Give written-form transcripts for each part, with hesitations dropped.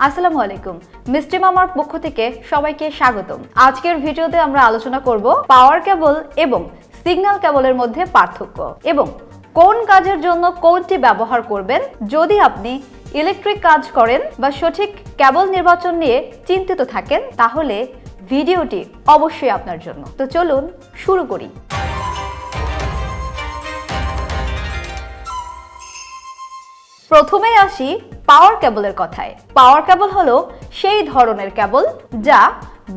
আসসালামু আলাইকুম। মিস্ট্রি মামার পক্ষ থেকে সবাইকে স্বাগতম। আজকের ভিডিওতে আমরা আলোচনা করব পাওয়ার কেবল এবং সিগন্যাল কেবলের মধ্যে পার্থক্য এবং কোন কাজের জন্য কোনটি ব্যবহার করবেন। যদি আপনি ইলেকট্রিক কাজ করেন বা সঠিক কেবল নির্বাচন নিয়ে চিন্তিত থাকেন তাহলে ভিডিওটি অবশ্যই আপনার জন্য। তো চলুন শুরু করি। প্রথমেই আসি পাওয়ার কেবলের কথায়। পাওয়ার কেবল হলো সেই ধরনের কেবল যা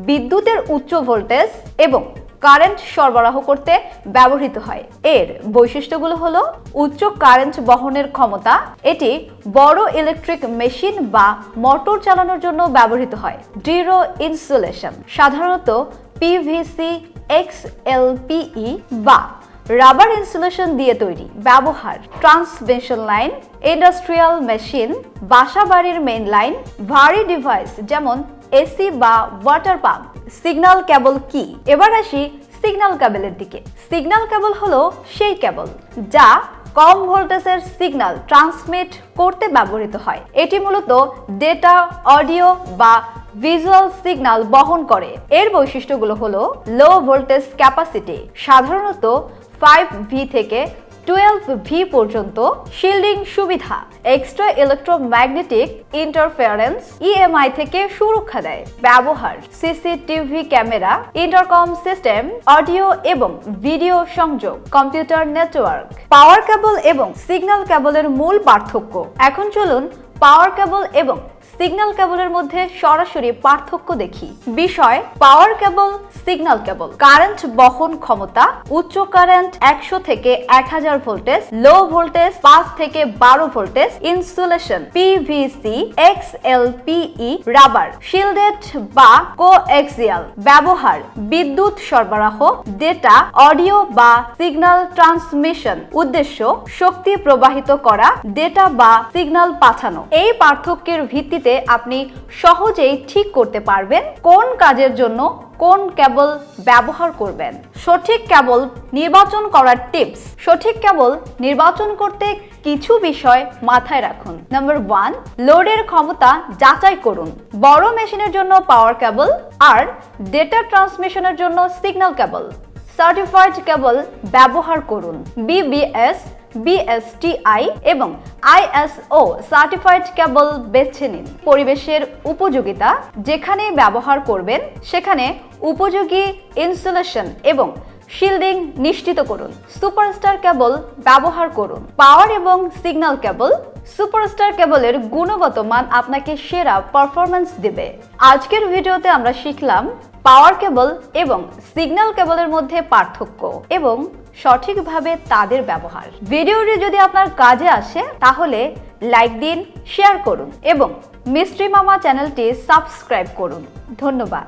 বিদ্যুতের উচ্চ ভোল্টেজ এবং কারেন্ট সরবরাহ করতে ব্যবহৃত হয়। এর বৈশিষ্ট্যগুলো হলো উচ্চ কারেন্ট বহনের ক্ষমতা, এটি বড় ইলেকট্রিক মেশিন বা মোটর চালানোর জন্য ব্যবহৃত হয়। দৃঢ় ইনসুলেশন, সাধারণত পিভিসি, এক্সএলপিই বা রাবার ইনসুলেশন দিয়ে তৈরি। ব্যবহার ট্রান্সমিশন লাইন, ইন্ডাস্ট্রিয়াল মেশিন, বাসাবাড়ির মেইন লাইন, ভারী ডিভাইস যেমন এসি বা ওয়াটার পাম্প। সিগন্যাল কেবল কি? এবার আসি সিগন্যাল কেবলের দিকে। সিগন্যাল কেবল হলো সেই কেবল যা কম ভোল্টেজের সিগন্যাল ট্রান্সমিট করতে ব্যবহৃত হয়। এটি মূলত ডেটা, অডিও বা ভিজুয়াল সিগন্যাল বহন করে। এর বৈশিষ্ট্যগুলো হলো লো ভোল্টেজ ক্যাপাসিটি, সাধারণত 5V থেকে 12V পর্যন্ত, শিল্ডিং সুবিধা, এক্সট্রা ইলেকট্রোম্যাগনেটিক ইন্টারফারেন্স, ইএমআই থেকে সুরক্ষা দেয়। ব্যবহার CCTV camera, intercom system, audio এবং ভিডিও সংযোগ, কম্পিউটার নেটওয়ার্ক। পাওয়ার কেবল এবং সিগন্যাল কেবলের মূল পার্থক্য। এখন চলুন পাওয়ার কেবল এবং সিগন্যাল কেবলের মধ্যে সরাসরি পার্থক্য দেখি। বিষয় পাওয়ার কেবল, সিগন্যাল কেবল। কারেন্ট বহন ক্ষমতা, উচ্চ কারেন্ট 100 থেকে 1000 ভোল্টেজ, লো ভোল্টেজ 5 থেকে 12 voltage, insulation PVC, XLPE, rubber, shielded বা কোএক্সিয়াল। ব্যবহার বিদ্যুৎ সরবরাহ, ডেটা, অডিও বা সিগন্যাল ট্রান্সমিশন। উদ্দেশ্য শক্তি প্রবাহিত করা, ডেটা বা সিগন্যাল পাঠানো। এই পার্থক্যের ভিত্তিতে আপনি সহজেই ঠিক করতে পারবেন কোন কাজের জন্য কোন কেবল ব্যবহার করবেন। সঠিক কেবল নির্বাচন করার টিপস। সঠিক কেবল নির্বাচন করতে কিছু বিষয় মাথায় রাখুন। নাম্বার 1, লোডের ক্ষমতা যাচাই করুন। বড় মেশিনের জন্য পাওয়ার কেবল আর ডেটা ট্রান্সমিশনের জন্য সিগন্যাল কেবল। সার্টিফাইড কেবল ব্যবহার করুন। বিবিএস, বিএসটিআই এবং আইএসও সার্টিফাইড কেবল বেছে নিন। পরিবেশের উপযোগিতা, যেখানে ব্যবহার করবেন সেখানে উপযোগী ইনসুলেশন এবং শিল্ডিং নিশ্চিত করুন। সুপারস্টার কেবল ব্যবহার করুন। পাওয়ার এবং সিগন্যাল কেবল। সুপারস্টার কেবলের গুণগত মান আপনাকে সেরা পারফরম্যান্স দেবে। আজকের ভিডিওতে আমরা শিখলাম পাওয়ার কেবল এবং সিগন্যাল কেবলের মধ্যে পার্থক্য এবং সঠিকভাবে তাদের ব্যবহার। ভিডিওটি যদি আপনার কাজে আসে তাহলে লাইক দিন, শেয়ার করুন এবং মিস্ট্রি মামা চ্যানেলটি সাবস্ক্রাইব করুন। ধন্যবাদ।